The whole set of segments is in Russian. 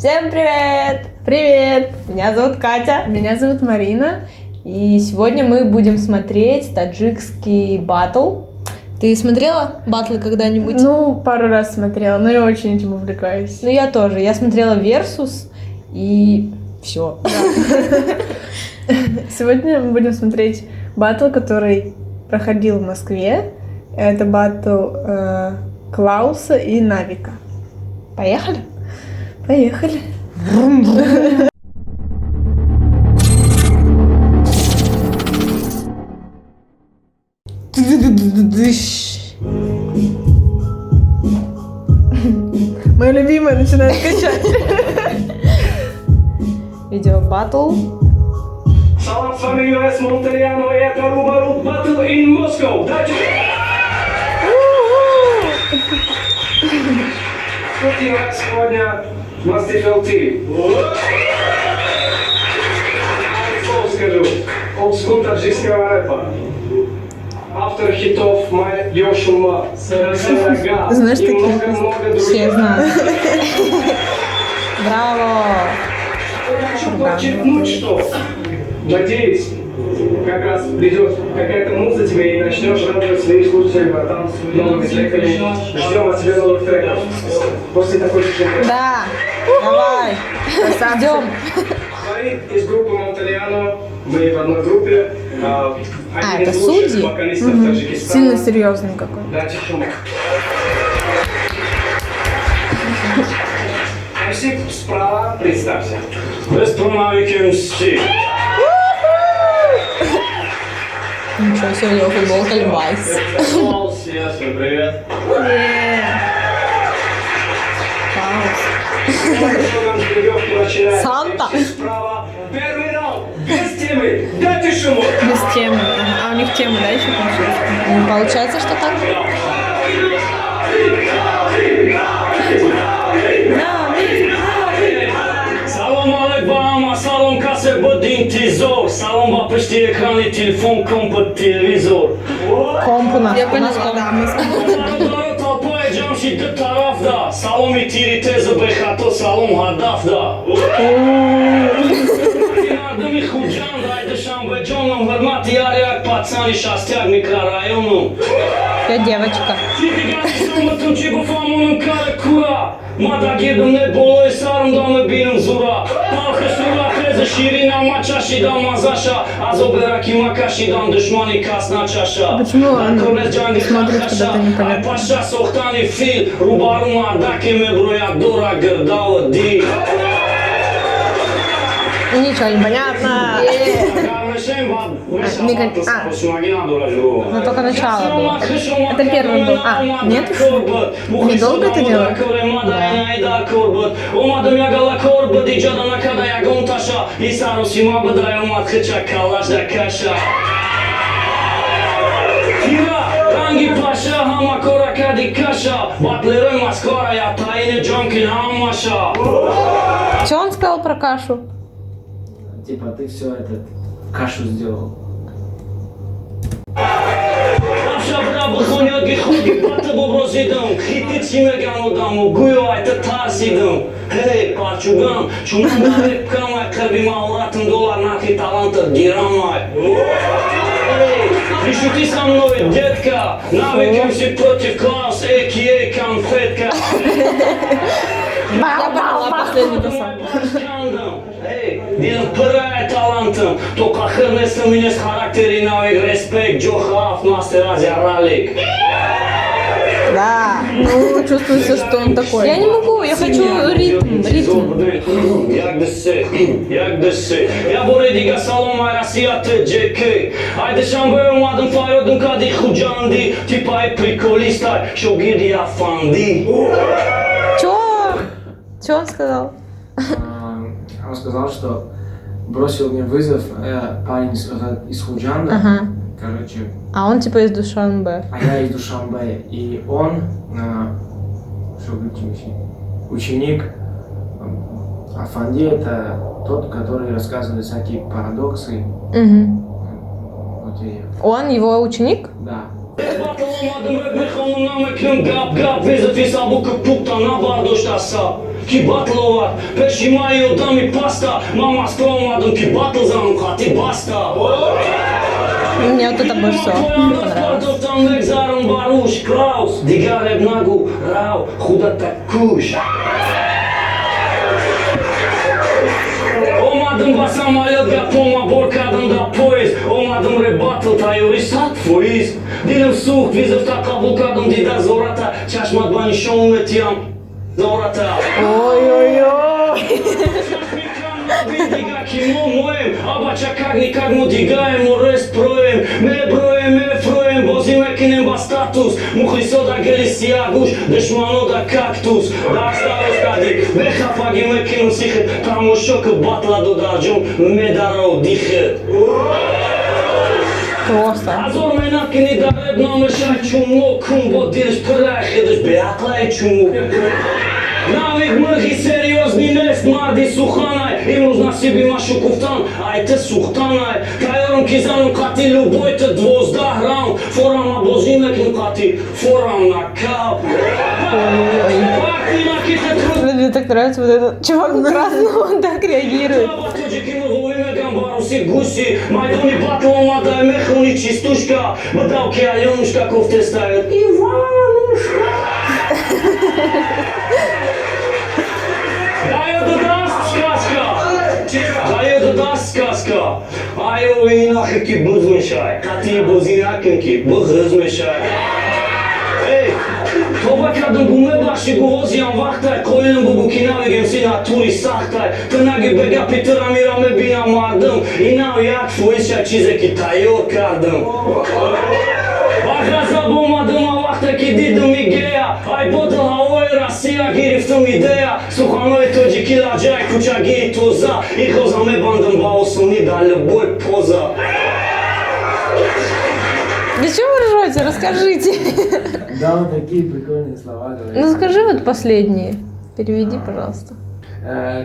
Всем привет! Привет! Меня зовут Катя. Меня зовут Марина. И сегодня мы будем смотреть таджикский батл. Ты смотрела батлы когда-нибудь? Ну, пару раз смотрела, но я очень этим увлекаюсь. Ну, я тоже. Я смотрела Versus и все. Сегодня мы будем смотреть батл, который проходил в Москве. Это батл Клауса и Навика. Поехали? Поехали. Моя любимая начинает качать. Видео батл. Салам, с вами US Монтальяно, и это Рубарут Battle in Moscow. Дайте... Вот я сегодня Мастифел ТВ. Слово скажу. Олдскул таджикского рэпа. Автор хитов «Моя Йошума», «Сарага» Знаешь, и такие много-много других. Все знают. Браво! Хочу подчеркнуть, что, надеюсь, как раз придет какая-то муза тебе и начнешь радовать своих слушателей, братан, новыми треками. Ждем от тебя новых треков. После такой тишины. Да! Давай! Ждем! Фарид из группы Монтальяно, мы в одной группе. Один это из лучших судьи? вокалистов Таджикистана. Сильно серьезный какой. Дайте шумок. МС справа, представься. Ничего, сегодня у него футболка Львайс. Всем привет. Санта. Справа, первый раунд, без темы, дайте шумок. Без темы. А у них тема, да, еще получается? Ну, получается, что так? Салам алейкум, салам касе бодин тизор, салам бапышти экраны, телефон, компот, телевизор. Комп у нас. Я У нас поняла, комп. да, мы Толпой Джамшид тарафда, салом и тири теза бехато, салом хадафда. Yardım худжан, дайте шамбе джоном, вермати яряк, пацани шастяк микрорайоном. Я девочка. Mada girdim ne boloy sarımda mı benim zura. Palkı sura teze şirina maçaşidan mazaşa. Azoberaки макашидан душмани касна чаша. Почему он смотрит куда-то непонятно? Паша сохтани фил, рубару мардаки ме броят дора гырдава ди. Ничего не понятно. Ну только начало было. Это первый был. А, нет еще? Недолго это делать? Rangi paşa hama kora kadi kaşa Батлеры Москва, я тайны джонки хамаша. Что он сказал про кашу? Типа ты все этот кашу сделал. Афша браба хонят гихуди, бата боброзидам Хити цимеганудаму, гуйо айта тарсидам Хей, парчуган, чуманда репкамай Кърби мауратым доллар нахи таланта дирамай Не шути со мной, детка, навыкимся против Клаус, а.к.а. конфетка. Я поняла последний пасаж. Эй, ден пырай талантом, только хернеса меня с характером навык, респект, джохав, мастер Азия ралик. Да. Ну, чувствуется, что он такой. Я не могу, я хочу ритм. Як дesi, я бурediga salom ay rasiyatı JK. Ayda şambı umadım farodun kadi худжанди, типа ай приколиста, шогиди афанди. Чё он сказал? Он сказал, что бросил мне вызов парень из Худжанда, Ага. короче, А он типа из Душанбе. а я из Душанбе, и он, что говорите, ученик Афанди, это тот, который рассказывает всякие парадоксы. Угу. Вот и Он его ученик? да. ки батловат. Пеши майо да ми паста, мама скромадам ки батл зам хати баста. Мне вот это больше всего понравилось. Там векзаром баруш, Клаус, дигареб нагу, рау, худата куш. Omadım basam ayılga poma borkadım da poez. Omadım rebatıl tayori sat foiz. Dilim suht vizir takabulkadım didar zorata. Çaşmat bani şon etiyam zorata. Ой-ой-ой. Diga kimo mojem, aba čakak nikak mu digajemo res projem. Me brojem, me frojem, vozim ekinem ba status. Muhli soda gelis jaguš, dešmano da kaktus. Da starost kadi, beha pagim ekinem sihet. Tamo šok batla dodađom, me darao dihet. Просто. Azor menakini da rebno me šačumu, kumbo diriš prahediš, beatla je čumu. Навик мърхи сериозни нест, марди суханай. Имус на себе машу куфтан, айте сухтанай. Кайором кизаном кати любойте двоздах раун. Форам на божимек кати, форам на кап. Пакти на ките труд. Мне так нравится вот этот чувак в красном, он так реагирует. Тоджики мърговиме гамбару си гуси. Майдони батлома да е мехуни чистушка. Бадалки алюнушка кофте ставят Иванушка. Dajă da сказка, айо винаха ки бъзмешай, кати бозинакен ки бъзмешай. Ей, това кадам буме баши го возиам вахтай, койлен бу кинавигем си на тури сахтай, тънаги бега питъра мираме бина мардам, и нау як фуиша чизе ки тайор кардам. Бахра забомадам а вахта ки дидам игея, ай бодъл хауай Расия гирифтам идея, суханой тоджи киладжай куча ги тоза, и хозаме бандам баосуни да любой поза. Да чего вы ржете? Расскажите. Да, вот такие прикольные слова говорят. Ну скажи вот последние. Переведи, пожалуйста.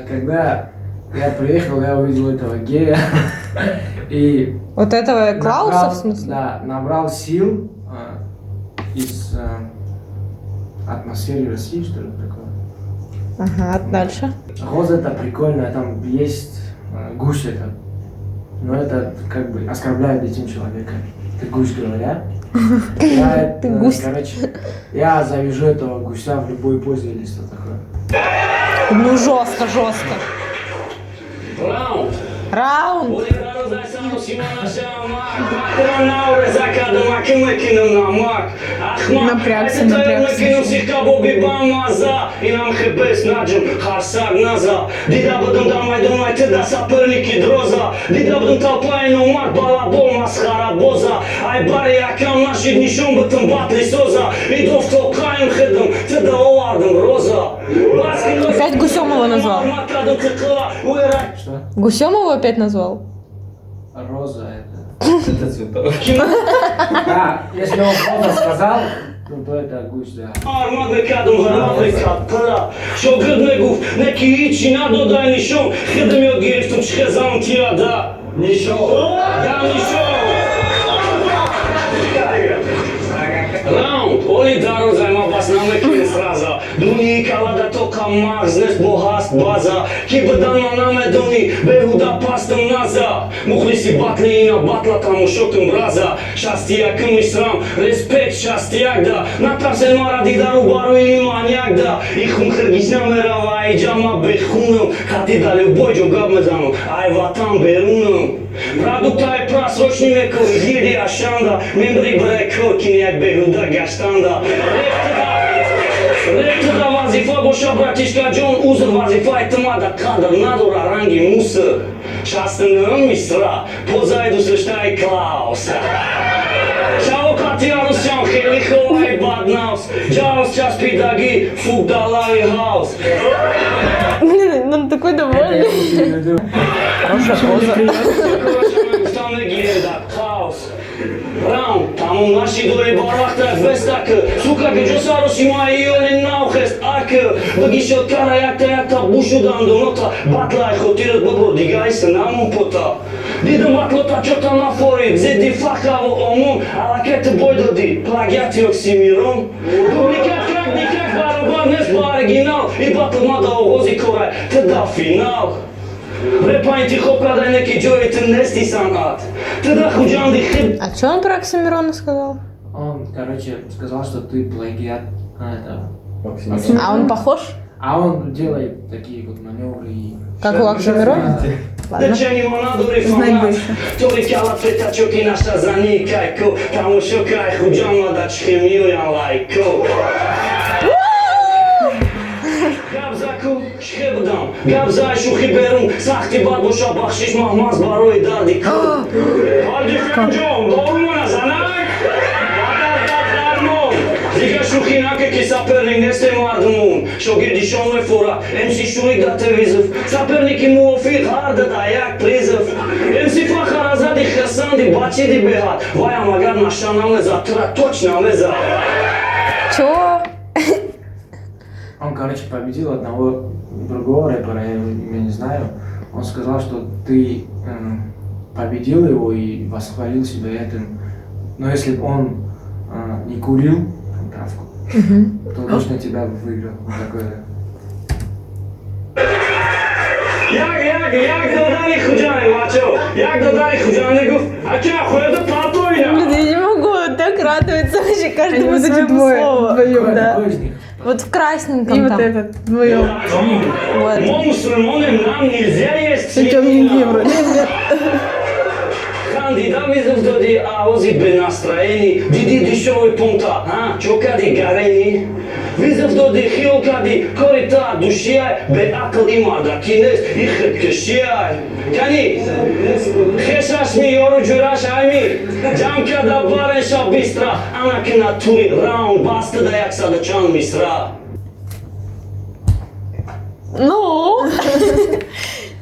Когда я приехал, я увидел этого гея и Вот этого Клауса, в смысле? Да, набрал сил из атмосферы России, что ли, такое. Ага, дальше. Роза это прикольная, там есть гусь это, но это как бы оскорбляет этим человека. Ты гусь, говорят. Ты гусь. Короче, я завяжу этого гуся в любой позе или что такое. Ну жестко, жестко. Раунд. Раунд. Напрягся, напрягся. Опять Гусем его назвал. Что? Гусем его опять назвал? Роза это. Это цветок. Да, если он роза сказал, ну то это гусь, да. Armat bekadum hrabrika para. Що грдне гуф, неки ічі надодай нішом. Хедем йо гірифтом шхезам тіа да. Нішом. Да нішом. Раунд. Оли даро займа бас намекин сраза. Дуни калада тока марзнес богас база. Кибадана наме дуни бехуда пастам наза. Мухлиси батли и на батла тамо шокъм браза. Шастия към исрам, респект шастияк да. Натарсен маради дару бару и маняк да. И хум хъргизна мерава и джама бехунам. Хати да любой джогаб мезано, ай ватам берунам. Продукта е прасрочни векови гири ашанда. Мембри бреко киняк бехуда гаштанда. Ректора вазифа боша братишка Джон Узър вазифа е тъма да кадър надора ранги мусър. Шастен мисра, позайду срещай Клауса. Чао катиарус чам хелихо ай баднаус. Джаус час пидаги фук да лави хаус. Блин, он такой довольный. Хорошая поза. Раунд, таму наши дори барвахта вестакы. Сука геджосарус има и олен наухест акы. Бъгише от кара якта бушудан до нота. Батла е хотират бъбро, дигай се намон пота. Дидам батлота чота на фори, зеди фахаво омон. Ала кете бойдади, плагяти оксимирон. Дубликат никак барабан не по оригинал. И батл мада оғози корай, тада финал. Репайнти хоп кадай неки ҷои ту нести санъат. Тада хуҷанди хиб. А что он про Оксимирона сказал? Он, короче, сказал, что ты плагиат этого. А он похож? А он делает такие вот маневры и... Как у Оксимирона? Ладно. Дечени монадори Знать фанат. больше. Толи кала петачоки наша заникайко. Таму шокай хуҷан мадачки милион лайко. Габзаку шихе будам. Габзай шухи берун. Сахти бад боша бахшиш маҳмаз барои дарди ку. Ҳаҷи фенҷон, дору назанай. Дига шухи наке ки саперник несте мардумун. Шогирдишон мефора. МС шурик да телевизор. Саперники муофиқ ҳар дада як призов. МС фахар азади хасанди бачиди беҳад. Ваям агар наша намезад, тура точно намезад. Чё? Он, короче, победил одного другого рэпера, я его имя не знаю. Он сказал, что ты победил его и восхвалил себя этим. Но если бы он не курил травку, то точно тебя бы выиграл. Вот такое. Як додали хуҷани бачо. Як додали хуҷани гуфт. Ака хуёда палтоина. Блин, я не могу, он так радуется вообще Они каждому вот эти своему двое слову. вдвоем, да. Какой из них? Вот в красненьком И вот там. этот вдвоем. Вот. Мо мусульмоне, нам нельзя есть Все темненькие вроде. Кандида мизов доди авози бенастроени. Диди дишови пункта, чо кади гарени. Визов доди хил кади корита душияй. Бе акл има да кинес и хиткешияй. Кани, хешаш ми йору ҷураш айми. Ҷамка да бареша бистра. Анаки на тури раунд баста да яксада чанд мисра. Ну.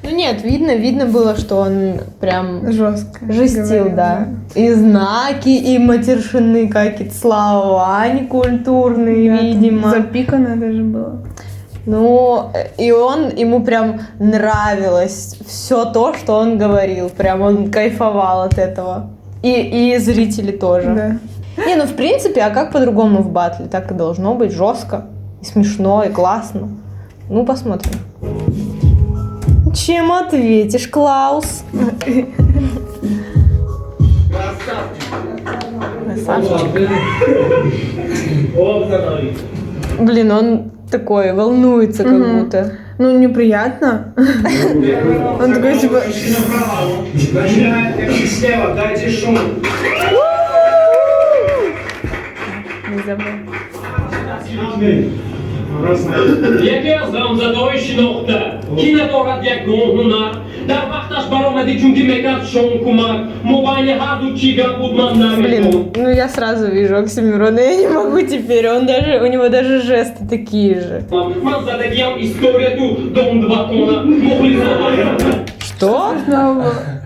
Ну нет, видно было, что он прям Жестко. жестил, говорил, да. И знаки, и матершины какие-то слова некультурные, видимо. Запикано даже было. Ну, и ему прям нравилось все то, что он говорил. Прям он кайфовал от этого. И зрители тоже. Да. Не, ну в принципе, а как по-другому в батле? Так и должно быть, жестко, и смешно, и классно. Ну, посмотрим. Чем ответишь, Клаус? Красавчик. Блин, он такой волнуется как будто. Ну, неприятно. Он такой, типа... Начинает как слева, дайте шум. Не забыл. Яке аз рамзадои шинохта ки надорад ягон ҳунар дар вақташ баромадӣ чунки мекард шон кумак мо байни ҳарду чӣ гап буд ман Блин, наметон ну я сразу вижу Оксимирона, я не могу теперь, у него даже жесты такие же. ман задагиам историяду дом дватона мухлисо Что?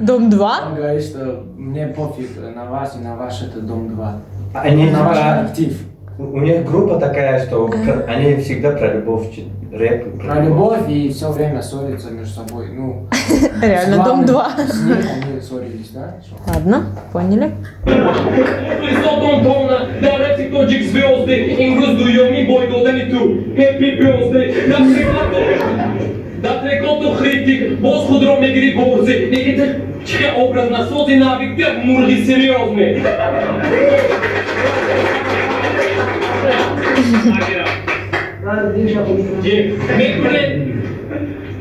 Дом 2? Он говорит, что мне пофиг на вас и на ваш это дом 2. Они На ваш типа, актив. у них группа такая, что они всегда про любовь, рэп. Про любовь и все время ссорятся между собой. Ну, Реально, дом 2. С ним они ссорились, да? Что? Ладно, поняли. мухлисо дом тона дар репси тоҷик звезды имрӯз дуюми бой додани ту happy birthday дар трекоту хритик боз худро мегири борзи егите чихе образ насози навик як мурғи серьёзный мекуне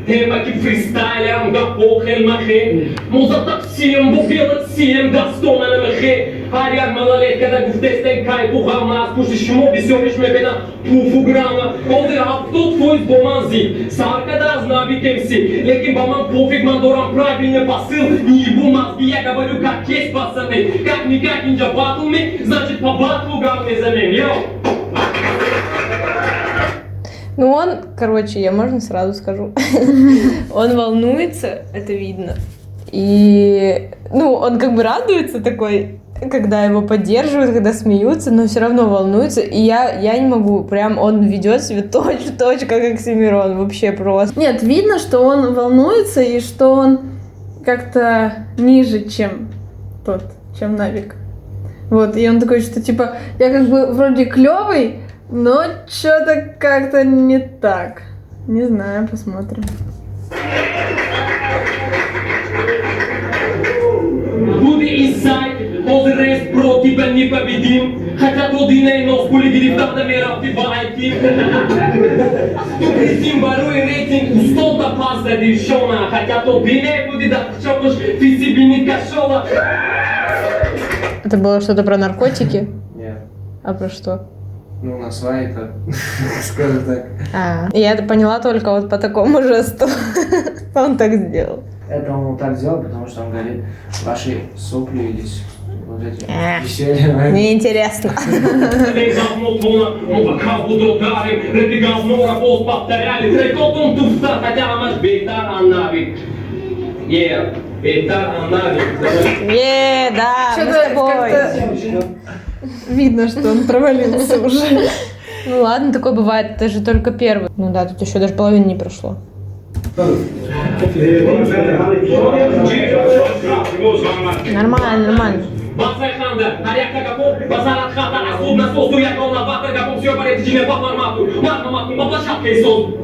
тема ки фристайлям да похел махе муза таксием бо фелаксием дастона намахе ҳар як малолеткада гуфтестен кайфу ғам аз пушти шумо бисёриш мебина пуфу грама ҳозир 70% бо ман зид саркада аз навикемси лекин ба ман пофиг ман дорам правильный посыл нибу мазги я говорю как есть пацаны как никак инҷа батл ми значит по батлу гам мезанем ё Ну он, короче, я можно сразу скажу, он волнуется, это видно. И, ну, он как бы радуется такой, когда его поддерживают, когда смеются, но все равно волнуется. И я не могу, прям он ведет себя точь-в-точь, как Оксимирон, вообще просто. Нет, видно, что он волнуется и что он как-то ниже, чем чем Навик. Вот, и он такой, что типа, я как бы вроде клевый, Но что-то как-то не так. Не знаю, посмотрим. Буди inside, този рейс противен непобедим. Хотя този не е нос, коли ги да ме рафти байки. Тук рисим баруй рейтинг, устота пас да дишона. Хотя този не буди да чокаш физибини кашола. Это было что-то про наркотики? Нет. А про что? Ну, на свай это, скажем так. Я это поняла только вот по такому жесту. Он так сделал. Это он так сделал, потому что он говорит, ваши сопли здесь вот эти веселья. Неинтересно. Те говно тона, опака буду ударим. Рети говно работ повторяли. Трекотом туфта, хотя амаш бейтар анавик. Бейтар анавик. Да, мы с Что-то тобой. как-то видно, что он провалился уже. Ну ладно, такое бывает, это же только первый. Ну да, тут еще даже половины не прошло. Нормально, нормально. Бацайханда, Аряка Гапо, Базарат Хата, Асуд на стол, Туяков на Батер Гапо, все порядочно по формату. Мату, по площадке и сон.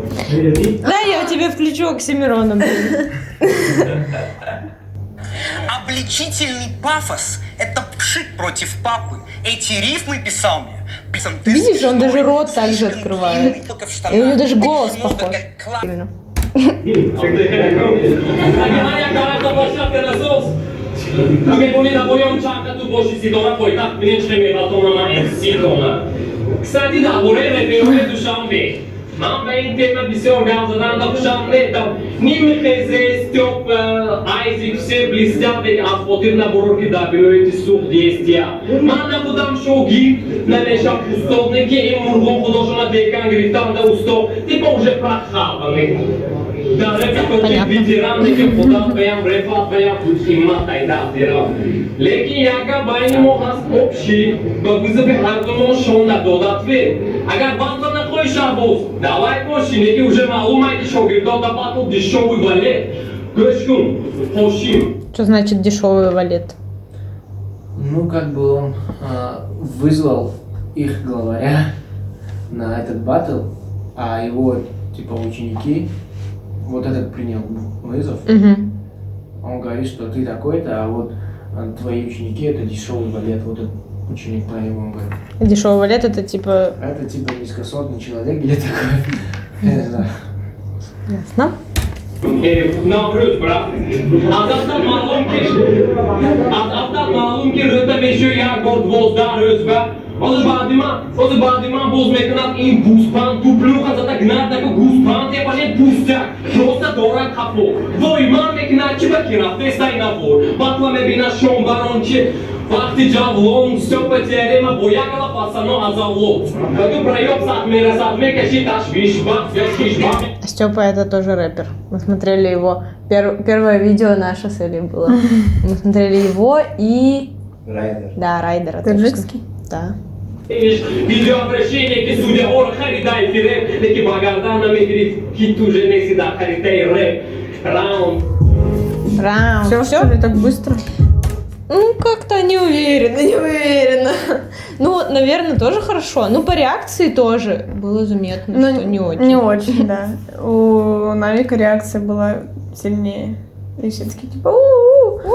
Да, я тебе включу Оксимирона, блин. Обличительный пафос – это пшик против папы. Эти рифмы писал мне. Видишь, он даже рот так же открывает. И у него даже голос похож. Аряка на площадке на сос. Ами боли да бојам чака ту боши си дона кој так нече ме батона на MC дона. Кстати да, боре ме душам бе. Мам бе интема би се организадан да пушам летам. Ниме хезе стёп айзик все блестят, а фотир на борки да билојти сух действия. Мам да будам шоги, на неша пустовники и мургон подошла на декан грифтан да усто. Типа уже прахаваме. Да, репето ветеран, неке подав беям, репат беям, иматай да дирам. Леки яка байни мохас общи, багузы бе ардумо шонда додат ве. Агар бантла на кой шабоз, давай коши, неки уже малумайки шогирдо да батл дешевый валет. Көшкун, хошим. Что значит дешевый валет? Ну, как бы он вызвал их главаря на этот батл, а его, типа, ученики, вот этот принял вызов. Он говорит, что ты такой-то, а вот твои ученики это дешевый валет. Вот этот ученик по нему говорит. Дешевый валет это типа... Это типа низкосортный человек или такой. Я не знаю. Ясно. Ne yapıyoruz bırak? Azaptan malum ki rıta meşhur ya gordvozdan rızba. Ozu badima boz mekanat in puspan tupluha zata gnat tako guspan te panet pustak. Prosta dora kapo. Dojman mekanat çıba kira festaj na vor. Batla me bina şon baronçi. Vakti javlon söpeterema boyakala pasano azavlot. Като проёб сатме каши ташвишба, яшишба. Степа это тоже рэпер. Мы смотрели его. Первое видео наше с Элей было. Мы смотрели его и... Райдер. Да, Райдера. Таджикский? Да. Видеообращение ки судя ор харидай фире, неки багардана метри хиту женеси да харитей рэп. Раунд. Все, что ли, так быстро? Ну, как-то не уверена. Ну, наверное, тоже хорошо. Ну, по реакции тоже было заметно, Ну, что не очень. Не очень, да. У Навика реакция была сильнее. И все такие, типа, у-у-у.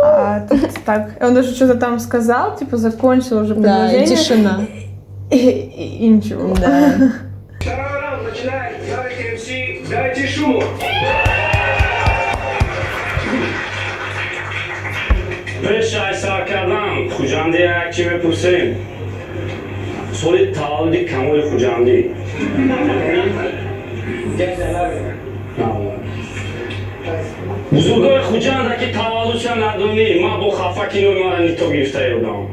А тут так. Он даже что-то там сказал, типа, закончил уже Да, предложение. и тишина. И ничего. Да. Второй раунд начинает. Давайте МС, дайте шуму. Beşay sarkardan Xujandiya kime pusin? Solit tağlıdı kamul Xujandi. Buzurgay Xujandaki tavalludcha nadoni ma bo xafakino mara nito giftayodam.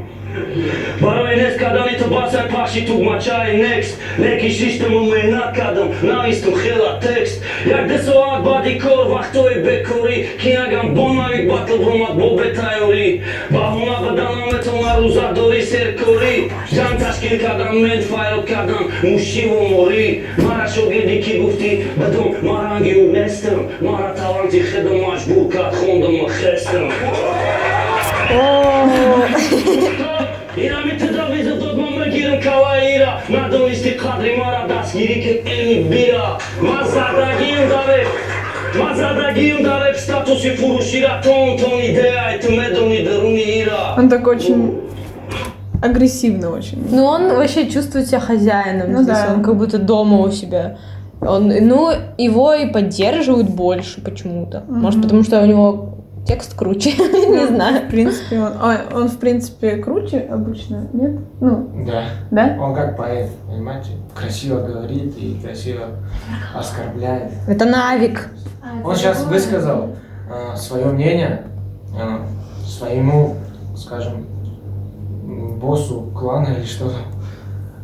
برای نست کردن تو باسر پخشی تو مچای نکست لکی شیشتم و مهنت کردم نویستم خیلی تکست یک ده ساعت بعدی کار وقتای بکاری که اگم با نوید بطل برمد با بتایاری بهونه بدنم تو مروزه داری سرکاری جمع تشکیل کردم مند فایل کردم موشی و موری مرا شاگردی که گفتی بدم مرنگی و نستم مرا تالنتی خدم مجبور کرد خوندم و خستم Ира ми тогда визов тот мамрагирам каваира. Надо листи кадри мара дасгири ке эми бира. Мазадагим дареб статуси фурушира тон идея это медони даруни ира. Он такой очень агрессивно очень. Ну, он вообще чувствует себя хозяином Ну здесь, да. он как будто дома у себя. Ну, его и поддерживают больше почему-то. Может, потому что у него текст круче, не знаю. В принципе, он в принципе круче обычно, нет? Ну, Да. да? Он как поэт, понимаете? Красиво говорит и красиво оскорбляет. Это Навик. Он сейчас высказал свое мнение своему, скажем, боссу клана или что-то.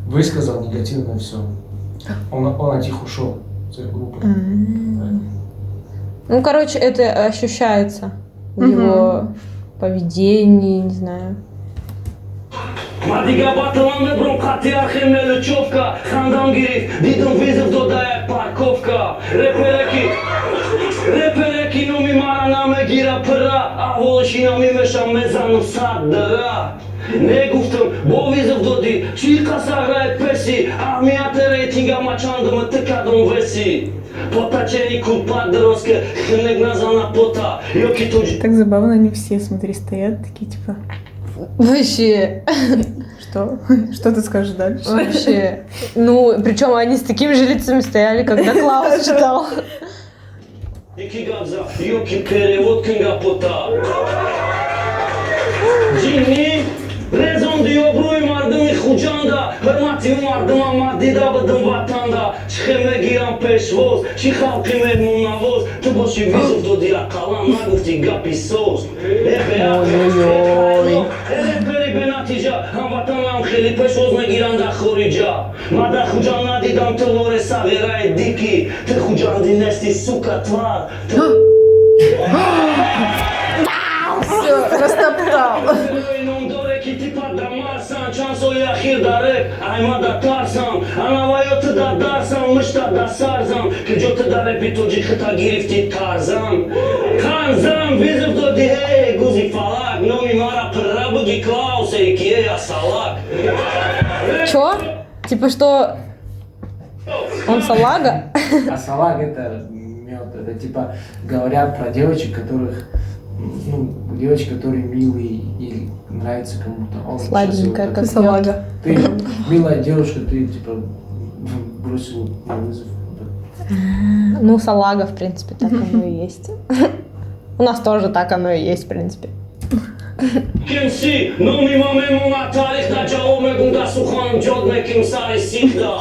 Высказал негативное все. Он от них ушел с этой группы. Ну, короче, это ощущается в его поведении, не знаю. Мадига баталан мебром катиархи мелючевка. Хандам гириф, дидом вызов додая парковка. Репереки номи мара наме гира пра. А волошина ми мешам мезану саддара. Не гуфтам, бо визов доди. Чирка саграе песи. Ахмияте рейтинга мачандам текадом веси. Потачени купат дороске. Хнег назана пота. Йоки тоджи. Так забавно, они все, смотри, стоят такие, типа, Вообще, что? Что ты скажешь дальше? вообще. Ну, причем они с такими же лицами стояли, когда Клаус читал. Икигадза, йоки перевод кнгапота. Джинни, резон диобруй мардами худжанда. Хормати мардама мадида бадам ватанда. Чхеме гирам пешвоз, чи халки медмун навоз. Ты боши визов додия калам нагуфти гапи соус. Репери бенатижа, хамватанам хели пешвоз мегиранда хориджа. Мада худжан надидам телоре саверай дики. Ты худжан динести сука твар. Все, растоптал. Чё? Типа что? Он салага? А салаг это мед, это типа говорят про девочек, которых, ну, девочки, которые милые или нравятся кому-то. Он Сладенькая, сейчас как вот мёд. ты милая девушка, ты типа бросил на вызов. Ну, салага, в принципе, так оно и есть. У нас тоже так оно и есть, в принципе. Kimsi, no mi mame mona tarih da jawab megum da sukhanam jod mekim sari sikda.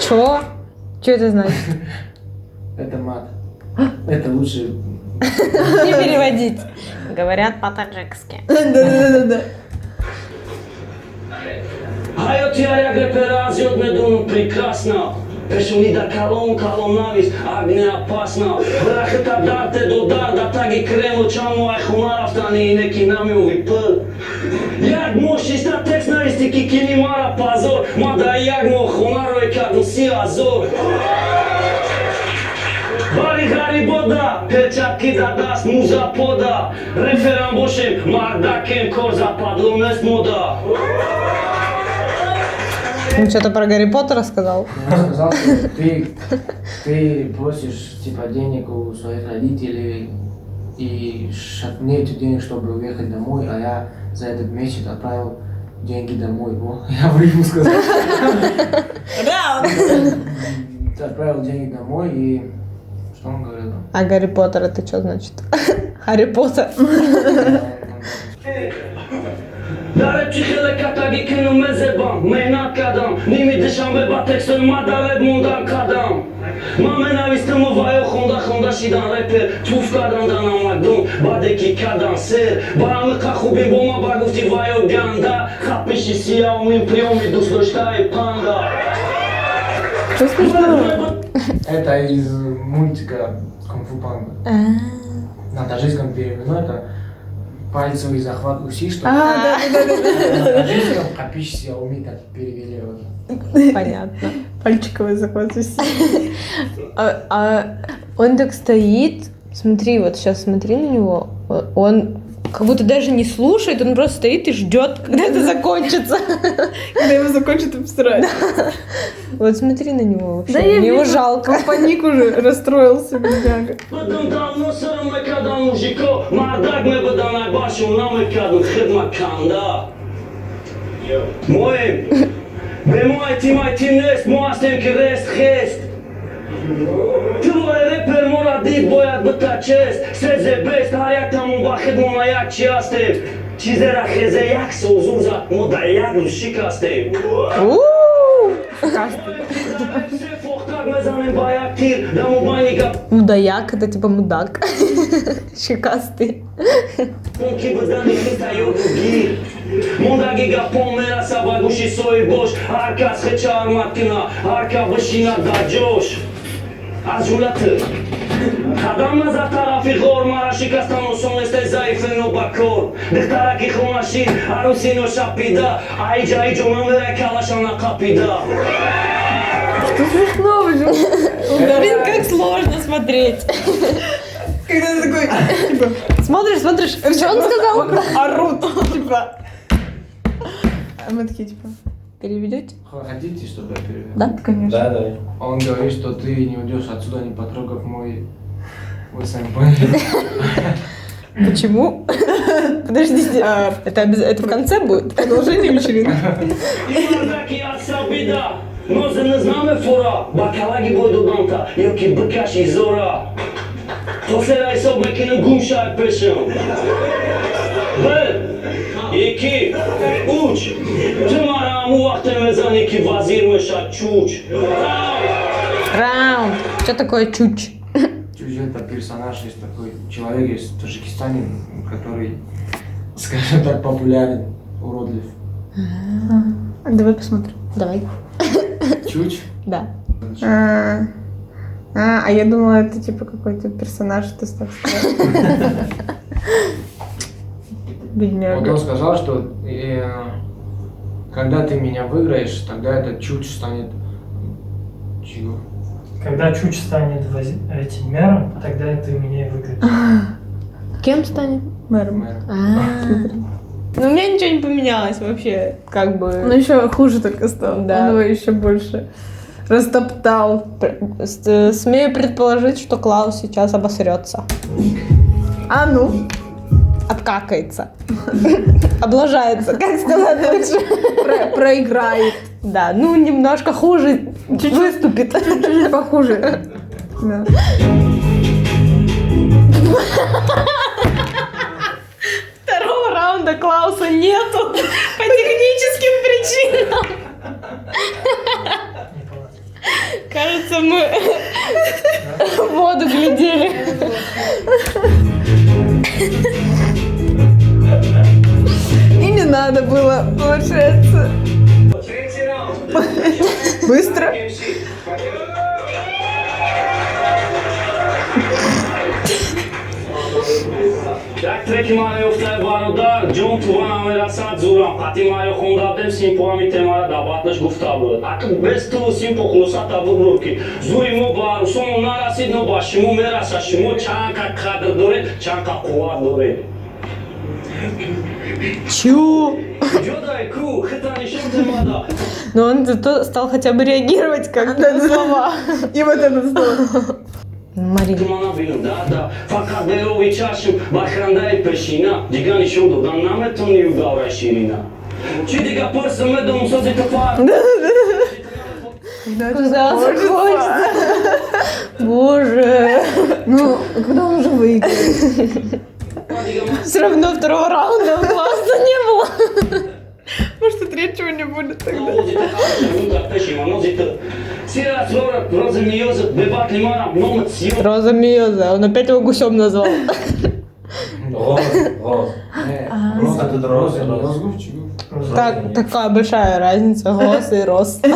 Чё? Чё это значит? Это мат. Это лучше. Не переводить. Говорят по-таджикски. Да-да-да-да. Hayot yaryak reperaz jod medunu прекрасно. Пешуни да калом навис, агне опасно. Брахата дарте до дар, да таги кремо чамо ай хумарафтани и неки намиови пъл. Яг моши ста текст на истики ки ни мара пазор, мада яг мо хунаро е кадно си азор. Бари хари бода, перчатки да даст муза пода. Реферам бошем, мардакем кор западло мест мода. Он что-то про Гарри Поттера сказал? Он сказал, что ты просишь типа денег у своих родителей и мне эти денег, чтобы уехать домой, а я за этот месяц отправил деньги домой. Во, я в Рим сказал. Отправил деньги домой и что он говорил? А Гарри Поттер это что значит? Гарри Поттер. Дареб чихеле катаги кену мезебам, менат кадам, ними дешам беба текстен ма дареб мундан кадам. Маме навистам вайо хонда шидан репер, туф кадан данам магдум, бадеки кадан сер. Барамы кахубим бома багуфти вайо ганда, хапиши сияо мин приоми дус доштай панда. Что смешного? Это из мультика Кунг-фу Панда. На таджикском переведено это пальцевый захват уси, что Да-да-да. на таджикском капиш сяоми так перевели. Вот. Понятно. Пальчиковый захват уси. А он так стоит. Смотри, вот сейчас смотри на него. Он как будто даже не слушает, он просто стоит и ждет, когда это закончится. Когда его закончат обсирать. Вот смотри на него вообще, Да я мне его вижу, жалко. он паник уже расстроился, бедняга. بدم دامنو سرم مکدم موزیکا مردک می بدن ای باشم نمیکردم خدمت کنده مهم به ما تیم نیست ما هستیم که رست خست تو رپر ما را دید باید بتا چست سزه بست هر یک تمون با خدمون یک چی هستیم چیز را خیزه یک سوزور زد ما در یک روز شکستیم فوختک مزنیم با یک تیر دمو بانی گپ Мудаяк, это типа мудак. Щекастый. Понки бздани хиста йогугир Мондаги гапон мераса ба гуши сои бош Ҳар кас хеча армад кина Ҳар ка бишинад дар ҷош Аз ҷумлати қадам назар тарафи ғор Мара шикастан осон несте заифе нобакор Духтараки хонашин Аруси ношапида Айҷа иҷо мамера калашана қапида Что смешного же? Блин, как сложно смотреть. Когда ты такой, типа, Смотришь, что он сказал? орут, типа. А мы такие, типа, Переведете? Хотите, чтобы я перевел? Да? конечно. Да, да. Он говорит, что ты не уйдешь отсюда, не потрогав мой... Вы сами поняли. Почему? Подождите, это в конце будет? Продолжение вечеринки. Имардаки асабида Нозе не знаме фора Бакалаги бой доданта Йоки бикаш и зора То сера исоб мекинем гумшай пешем Бел Ики Уч Ты мара аму вахте мезани ки вазир меша чуч Раунд. Что такое чуч? Чуть это персонаж, есть такой человек, есть в Таджикистане, который, скажем так, популярен, уродлив. Давай посмотрим. Давай. Чуч? Да. А я думала, это типа какой-то персонаж, ты так сказал. Вот Бедняга. он сказал, что когда ты меня выиграешь, тогда этот чуч станет... Чего? Когда Чуч станет этим мэром, тогда ты меня и выиграешь. Кем станет? Мэром. Мэр. Ну, у меня ничего не поменялось вообще, как бы. Ну еще хуже только стал. Да. Он его еще больше растоптал. Смею предположить, что Клаус сейчас обосрется. А ну? Обкакается. Облажается, как сказать лучше. Проиграет. Да, ну немножко хуже выступит. Чуть-чуть похуже. Да. Второго раунда Клауса нету по техническим причинам. Кажется, мы в воду глядели. И не надо было, получается. Быстро. یک ترکی من یفته برادر جون تو بنام رسد زورم قطی من خوندم سیمپو همی تماره دباتش گفته بود اکو بست تو سیمپو خلوصت بود رو که زوری مو بارو سونو نرسید نو با شمو میرسه شمو چند که قدر داره چند که قوت داره Чё? جدای کو خطا نشون تمادا Но он зато стал хотя бы реагировать как-то на слова. И вот это слово. Марина. Dumana benim dada fakat berovi çarşım bakrandayı peşine Digani şurada dan nametun yu gavra şirina Çi diga pırsım edum sözü tefar Куда хочется? Боже. Ну, когда он уже выиграет? Все равно второго раунда у Клауса не было. Может, и третьего не будет тогда. Роза Миоза, он опять его гусем назвал. Роз. Просто тут роз. Так, такая большая разница, голос и рост.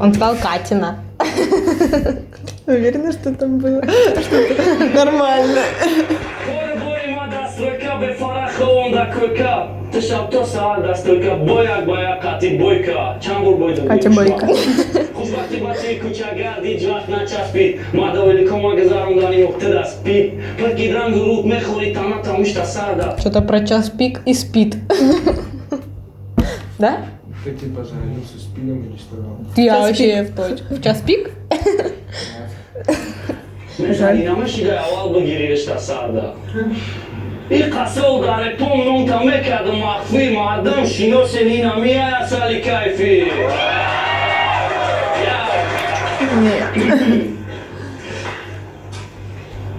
Он стал Катина. Уверена, что там было что-то нормально. Тышап то саада столько бояк Кати Бойка. Чамбур бойду. Катя Бойко. Хушбахти бачи кучага диджат на час спит. Мадавели комагазаром дани уктыда спит. Паркидран гурут мехори тана тамушта саада. Что-то про час пик и спит. Да? Ты типа зародился с пилем или что? Я вообще в точку. В час пик? Жаль. Намашига авал багирешта саада. این قصه در پون نون تا مکرد مخفی مردم شینوس نینامی اصلی کیفی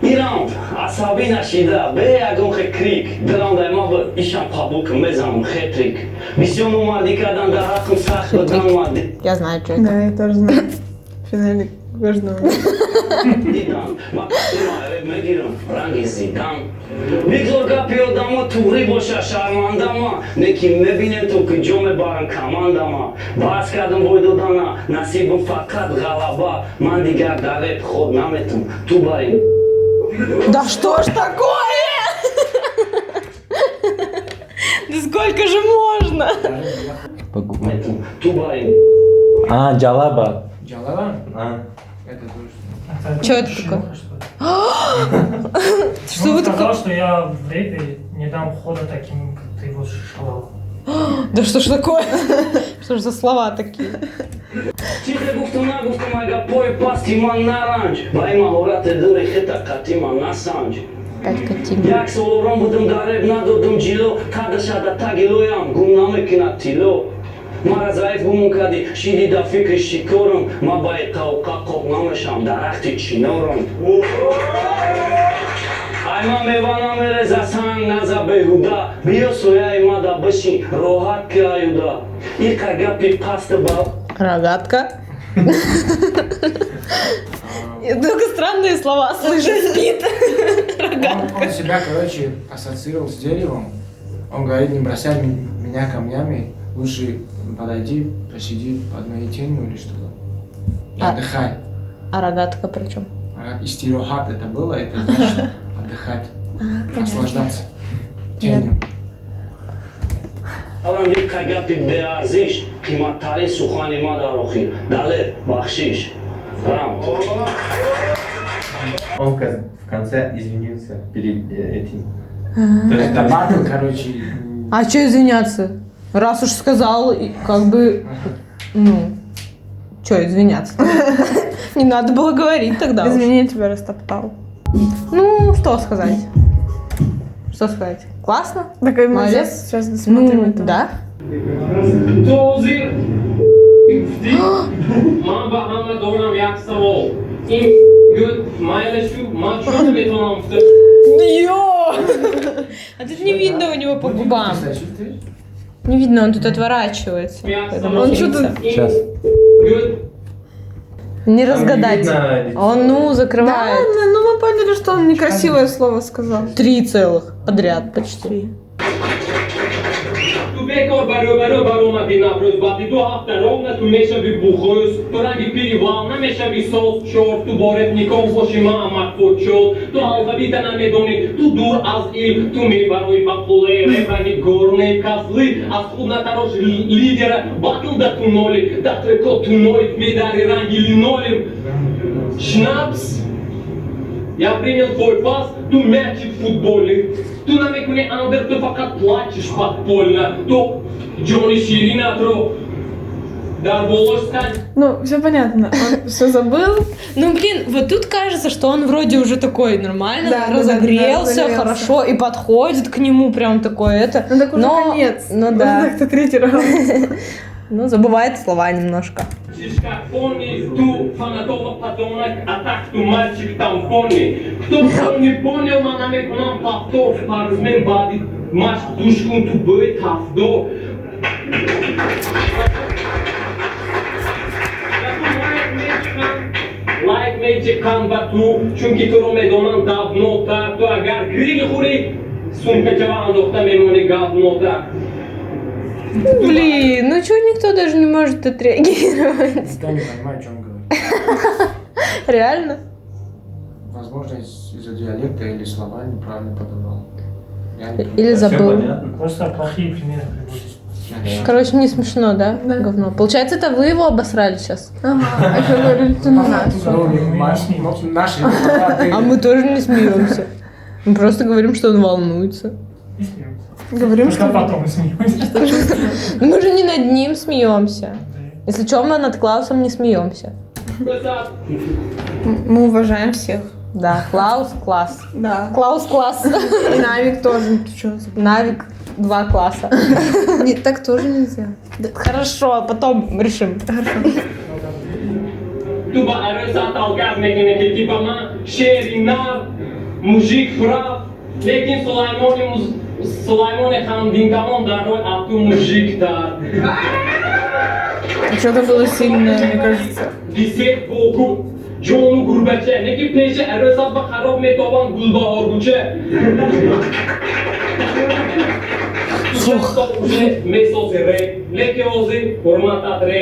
ایران عصابی نشیده به یکم خکریک دلم در ما بود ایشان پابوک مزم خطریک بیسیون اومدی کردن در حقم سخت بدن اومدی Я знаю, что это. Да, я тоже знаю. В финале важного. دیدم مقصد معرب میگیرم رنگ زیدم بیگزار گپی آدم توری باشه شرمنده ما نکی میبینه تو که جو میبارم کمانده ما باز کردم بای دادن نصیبم فقط غلبه من دیگر در خود نمیتونم تو بریم Да что ж такое? Да сколько же можно? میتونم تو بریم А, Джалаба. Джалава? А. Это точно. Чё это такое? Что вы сказал, такое? что я в рэпе не дам хода таким, как ты вот шалал. Да что ж такое? Что ж за слова такие? چیزی گفتم نگفتم اگه پای پستی من نرنج با این مهارت داری خیلی قطعی من نسنج Опять котим. یک سال رام بودم درب ندادم جلو کدش عدتا گلویم گم نمیکنه تیلو مرا ضعیف گمون کردی شیدی در فکر شکارم ما باید قوقع قوق نمشم درخت چینارم ای من میوانم میرز سنگ نزا بهوده بیا سویای ما دا بشین راحت که ایوده این گپی قصد با Рогатка. Только странные слова слышу. Спит. Он себя, короче, ассоциировал с деревом. Он говорит, не бросай меня камнями, лучше подойди, посиди под моей тенью или что-то. И отдыхай. А рогатка при чем? Истирохат это было, это значит отдыхать, наслаждаться тенью. الان یک گپی به ارزش قیمت‌ترین سخن ما در آخر دله بخشش برام Он в конце извинился перед этим. То есть Это там батл, короче. А что извиняться? Раз уж сказал, и как бы, ну, что извиняться? Не надо было говорить тогда. Извини, я тебя растоптал. Ну, что сказать? Что сказать? Классно? Так мы Молодец. сейчас досмотрим Ну, это. да. توزیر من به همه دارم یک سوال این گل مایلشو من چون میتونم Ё! А тут не видно у него по губам. Чувствуешь? Не видно, он тут отворачивается. Поэтому Он злится. что-то- сейчас. гөл Не Там разгадать. не видно лицо. Он, ну, Да, закрывает. ну мы поняли, что он некрасивое слово сказал. 3 целых подряд почти. تو بکار بر اومدی نبروز بعدی 2 هفته رام نتونیشه بی بخوز تو رنگی پیوام نمیشه بی سوز شد تو بارت نیکام باشی من مکفوت شد تو الفابیت نمیدونی تو دور از ایل تو میبروی با پوله رنگی گرنه کسلی از خود نتراش لیدر باتل دا تو نولی دا ترکو تو نوید میداری ранги линолеум шнапс я принял твой пас, tu мячик футбольный. Tu намекни Андер, ты пока плачешь подпольно. То Джонни Ширина, то Дарболос стань. Ну, все понятно. Он все забыл. Ну, блин, вот тут кажется, что он вроде уже такой нормально, Да, разогрелся, разогрелся. хорошо, и подходит к нему прям такое это. Ну так уже конец. Ну Уже да. так-то третий раунд. Ну, забывает слова немножко. Как помни, ту фанатова подонок, а так ту мальчик там помни. Кто не понял, man намек нам повтор. Парзмен бади, маш душкун ту будет хавдор. Like magic kan ба ту, чунки туро медонанд давнотар. Ту агар грил хури, сумкачава андохта мемони гавнотар. Блин, ну чё никто даже не может отреагировать? Никто не понимает, о чем он говорит. Реально? Возможно, из-за диалекта или слова неправильно подобрал. Я не помню. Или Всё забыл. понятно. Просто плохие примеры приводишь. Короче, не смешно, да? Да. Говно. Получается, это вы его обосрали сейчас? Ага, а что говорили, ты на нас? Наши А мы тоже не смеемся. Мы просто говорим, что он волнуется. И смеемся. Говорим, Только что... потом смеемся. Мы же не над ним смеемся. Если что, мы над Клаусом не смеемся. Мы уважаем всех. Да, Клаус класс. Да. Клаус класс. И Навик тоже. Ты что? Навик 2 класса. Так тоже нельзя. Хорошо, потом решим. Tu ba arăsat al gazmekine ke tipa ma sheri nar mujik prav lekin Sulaymone khan dinkamon daroj atu mujik tar Что-то было сильное, мне кажется. Diset boku jonu gurbache neki peşe arăsat ba kharab metoban gulbahar guche Mesos re leke ozi hormatat re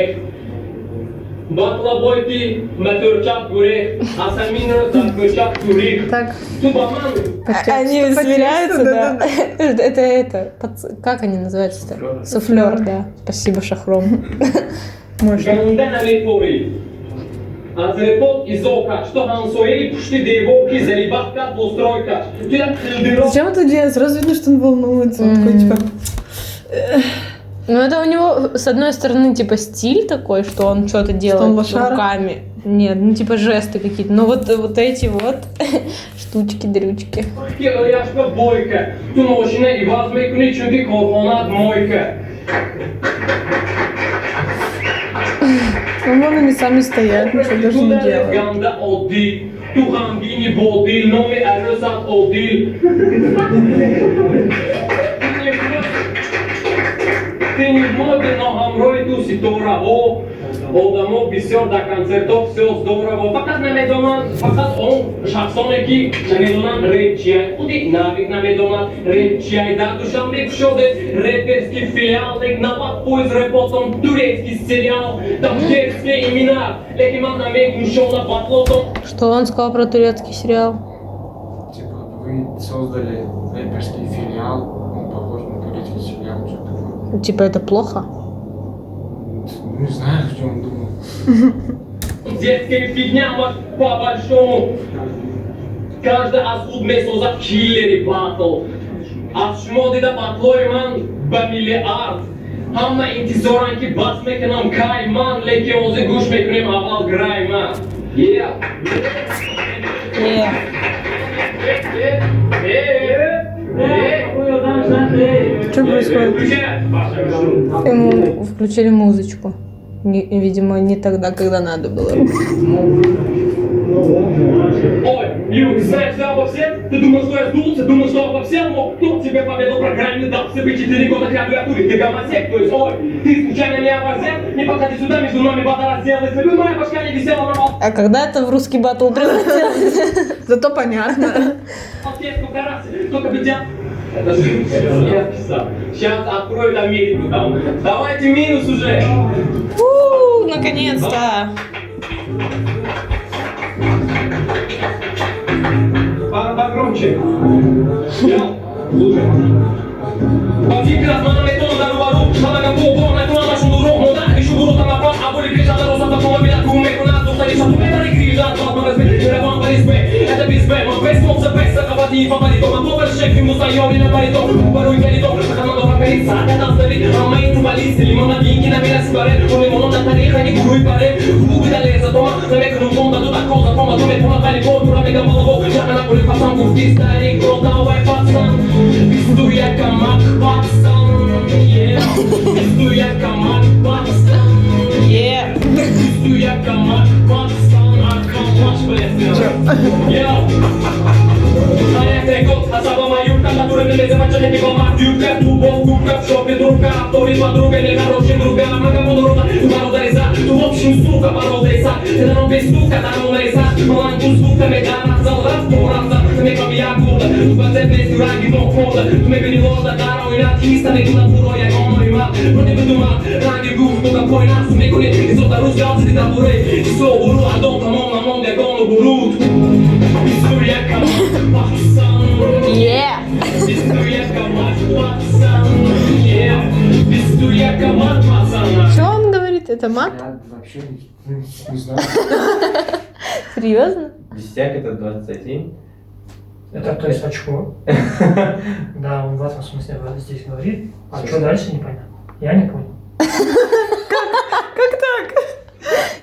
Батлабойти, матурчат гуре, асаминро закурчат гуре. Так. Тубаман. Они Потекст, сверяются, да? да-да-да. Это, как они называются-то? Суфлер, да. Спасибо, Шахром. Ганунда намепори. Аз репот изока, что хансоери пушти девоки залибахка постройка. Туда хилдиро. Зачем это делать? Сразу видно, что он волнуется. Он такой, типа... Ну, это у него, с одной стороны, типа, стиль такой, что он что-то делает он лошара? руками. Нет, ну, типа, жесты какие-то. Но вот эти вот штучки-дрючки. Яшка бойка. Ту машина и возьмекуни чунки корхонат мойка. Ну, вон они сами стоят, ничего даже не делают. Ganda oddi, tu hangini bodil, nomi arasat odil. Ты не моден, но хамрой ту си тораво. Одамов бисёр да концертов всё здорово. Фақат намедонанд, фақат он шахсоне ки намедонанд рэп чияй. Худи Навик намедонанд рэп чияй. Дар Душанбе кушоде рэперский филиал. Лек напад поезд рэпотом турецкий сериал. Там детские имена. Леки ман намегун шоу на батлотом. Что он сказал про турецкий сериал? Типа, вы создали рэперский филиал, он похож на турецкий сериал, что-то такое. Типа, это плохо? Не знаю, о чем он думал. Детская фигня, вот по-большому. Каждый асуд месоза в киллере батл. Аз шмоди да батлойман ба миллиард. Хамма интизоранки бас мекунам кайман. Леки ози гуш мекунем аввал грайман. Yeah. Что происходит? Ему включили музычку. Видимо, не тогда, когда надо было. Ой, Ю, знаешь, я обо всем? Ты думал, что я сдулся? Думал, что обо всем? Но кто тебе победу в программе дал? Все бы 4 года клавиатуре, ты гомосек, то есть, ой, ты случайно не оборзел? Не подходи сюда, между нами бата разделась. Если бы моя башка не висела на А когда это в русский батл превратилось? Зато понятно. Сколько раз, только бы тебя... Это же я писал. Сейчас откроют Америку там. Давайте минус уже. Наконец-то! Погромче. Слушай. Бандиты разманами тон на рубару. Шалага бубон, на тон нашу дуру. Мода, еще буду там напал. А боли кричат на роза, потом обидят кумеку на ту. Стоишь, а тут это кричат. Батман разбит, реван борисбы. Это бисбэ, мой бэс, мол, забэс. Заковати и фаворитом. А повар шеф, ему заёбли на баритон. Баруй горитон, командова корица. Это оставит, а мои тубалисты. Лимонадинки на меня сигарет. У лимона на тариха, не куруй паре. Губы дали за дома. Намек на фонда, тут так коза. Пома, думает, помогали год. Тура, мега молоко. Я на поле пацан, курти старик. Давай, пацан. Пизду я камак, пацан. Пизду я камак, пацан. Пизду я камак, пацан. Аркамаш, блядь. А я трекот, а сама маюрка, которая не лезет, мача не помак. Дюбка, тубов, кубка, в шопе друга. Авторит подруга, нехороший друга. Мага подруга, тумарода реза. Ту в общем, сука, порода реза. Ты на без стука, там реза. Маланку с буками, да, разал, раз, по раза. Me cambia coda, tu batte tu raghi mo coda, tu me vedi loda, caro in artista, ne tu la puro ya come rima, non ne vedo ma, raghi gusto da poi naso, me con i sotto lo scalzi di tabure, ti so buru, adonta monna, non de gono burut, isturia kama, pakistan, isturia Томат? Я вообще не знаю. Серьезно? Десятик это 21. Это то есть очко. Да, он в этом смысле здесь говорит. А что дальше, непонятно. Я не понял. Как так?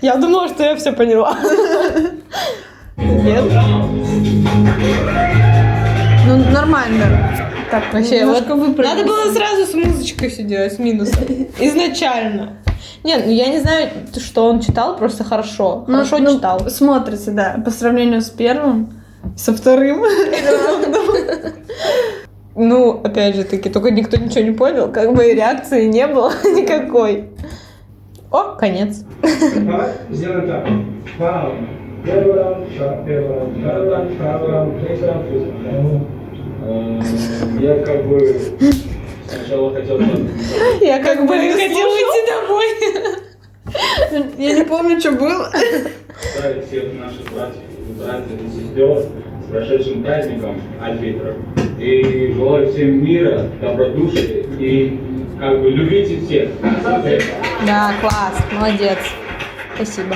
Я думала, что я все поняла. Нет? Ну, нормально. Так, Вообще, вот немножко выпрыгнул. надо было сразу с музычкой все делать, с минусом. Изначально. Нет, ну я не знаю, что он читал, просто хорошо. Ну, Хорошо ну, читал. Смотрится, да. По сравнению с первым, со вторым. Ну, опять же таки, только никто ничего не понял, как бы и реакции не было никакой. О, конец. Давай сделаем так. Вау. Первый раунд, первый раунд, второй раунд, второй раунд, третий раунд, третий раунд. Я как бы сначала хотел... Я как бы хотел уйти домой. Я не помню, что было. Поздравить всех наших братьев и сестер с прошедшим праздником Альфитров. И желаю всем мира, добродушия и как бы любите всех. Да, класс, молодец. Спасибо.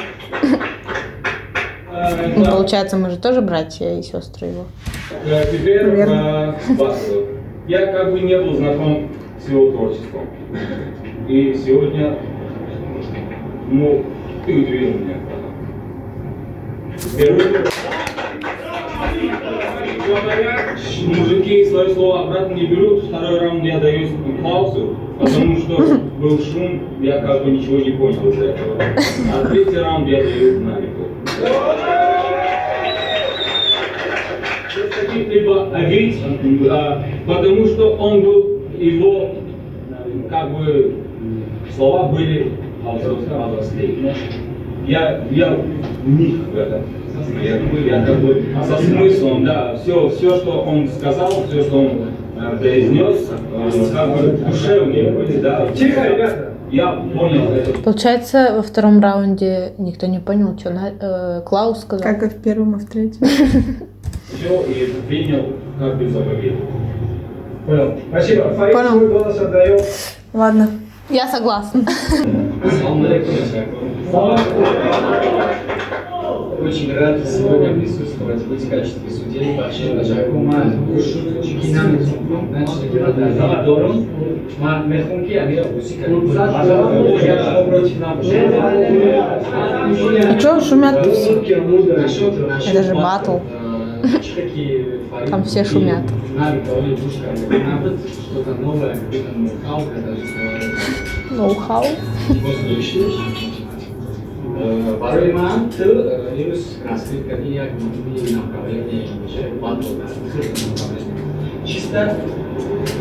Ну, получается, мы же тоже братья и сестры его. Теперь про Басова. Я как бы не был знаком с его творчеством. И сегодня, ну, ты удивил меня. Первый. Мужики свои слова обратно не берут. Второй раунд я даю паузу, потому что был шум, я как бы ничего не понял из этого. А третий раунд я даю Навику. Либо обидеть, потому что он был, его, как бы, слова были взрослые. Я в них в этом. Я как бы со смыслом, да, все, что он сказал, все, что он произнес, как бы душевные были, да. Тихо, ребята! Я понял это. Получается, во втором раунде никто не понял, что Клаус сказал. Как и в первом, и в третьем. Все и принял как бы за победу. Понял. Спасибо. Фарид Понял. свой голос отдает. Ладно. Я согласна. Очень рад сегодня присутствовать в качестве судей Башир Жакума Кинами начали делать Дорон Мехунки Амира Бусика. А чё шумят все? Это же батл. Там все шумят. Что-то новое, Ноу-хау. Второй момент, Линус раскрытка и направление батл. Чисто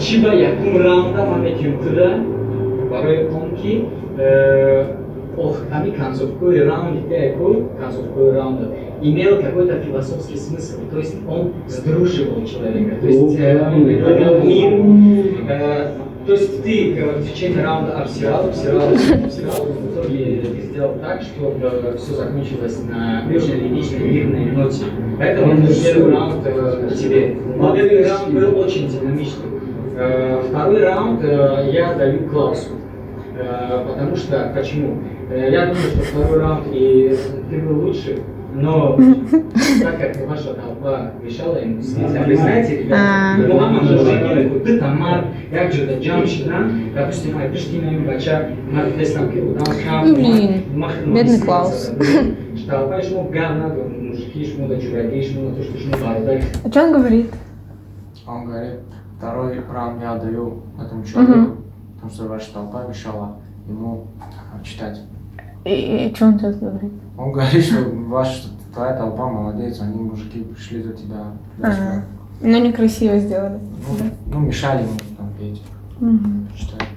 Чиба якун раунда маметим туда, барой онки, ами концовку раунда, концовку раунда имел какой-то философский смысл, то есть он сдруживал человека, то есть он предлагал мир. То есть ты в течение раунда обсирал, в итоге ты сделал так, чтобы все закончилось на очень логичной, мирной ноте. Поэтому первый раунд тебе. Первый раунд был очень динамичным. Второй раунд я даю Клаусу. Потому что, почему? Я думаю, что второй раунд и ты был лучше, но так как ваша толпа мешала ему, вы знаете, ребята, Мухаммад Жакин, ты Тамар, как же это Джамшина, допустим, Айприштина им бача, Мартеснамки, Блин, бедный Клаус. Толпа шму говна, мужики шму, да чуваки шму, то что шму бардак. А что он говорит? Он говорит, второй раунд я отдаю этому человеку, потому что ваша толпа мешала ему читать. И что он сейчас говорит? Он говорит, что твоя толпа молодец, они мужики пришли за тебя. Ну, некрасиво сделали. Ну, мешали ему там петь. Читать.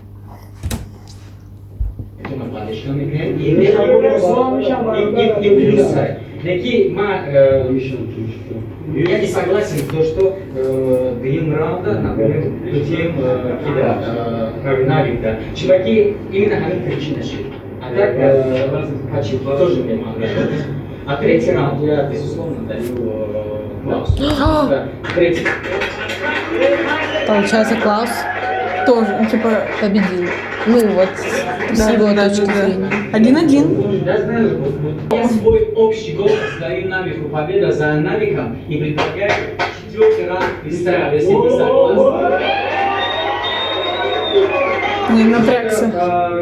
И плюсы. Такие, я не согласен в том, что грим раунда, например, путем навика. Чуваки именно они причины. А так, тоже мне понравилось. А третий раунд я, безусловно, даю Клаусу. Третий. Получается, Клаус Тоже, типа, победил. Ну вот, с его да, точки да. зрения. 1-1. Да, знаешь, я свой общий голос даю Навику победа за Навиком и предлагаю 4-й раунд фристайл, если вы согласны. Не напрягся.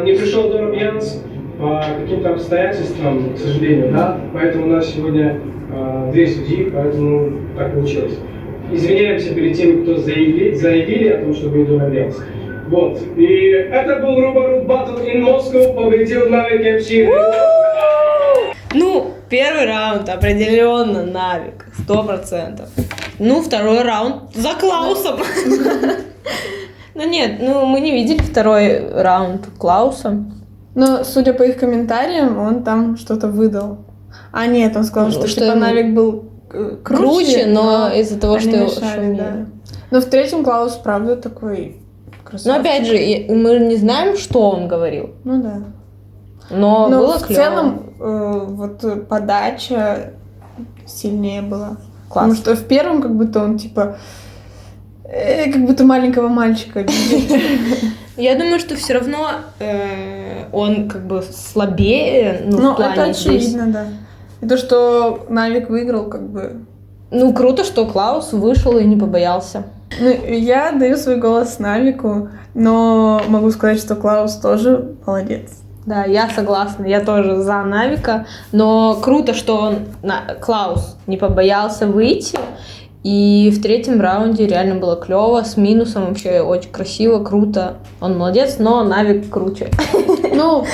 Не пришел Дора Бьянс по каким-то обстоятельствам, к сожалению, да, поэтому у нас сегодня 2 судьи, поэтому так получилось. Извиняемся перед теми, кто заявили о том, что будет Дора Бьянс. Вот, и это был Ruba Battle in Moscow, победил Навик MC. Ну, первый раунд определенно Навик, 100%. Ну, второй раунд за Клаусом. Ну нет, ну мы не видели второй раунд Клауса. Но, судя по их комментариям, он там что-то выдал. А нет, он сказал, что Что типа ему Навик был круче, но из-за того, они что мешали, шумели. да. Но в третьем Клаус, правда, такой красавчик. Но опять же, мы не знаем, что он говорил. Ну да. Но Но было в клево. целом вот подача сильнее была. Класс. Потому что в первом как будто он типа как будто маленького мальчика видит. Я думаю, что все равно он как бы слабее, ну, Ну, в плане это здесь. очевидно, да. И то, что Навик выиграл, как бы... Ну, круто, что Клаус вышел и не побоялся. Ну, я даю свой голос Навику, но могу сказать, что Клаус тоже молодец. Да, я согласна, я тоже за Навика, но круто, что Клаус не побоялся выйти, и в третьем раунде реально было клево, с минусом вообще очень красиво, круто. Он молодец, но Навик круче. Ну,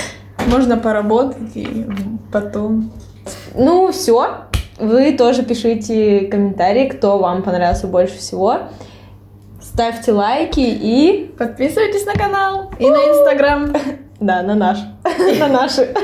можно поработать и потом... Ну, все. Вы тоже пишите комментарии, кто вам понравился больше всего. Ставьте лайки и... Подписывайтесь на канал и на Инстаграм. Да, на наш. На наши.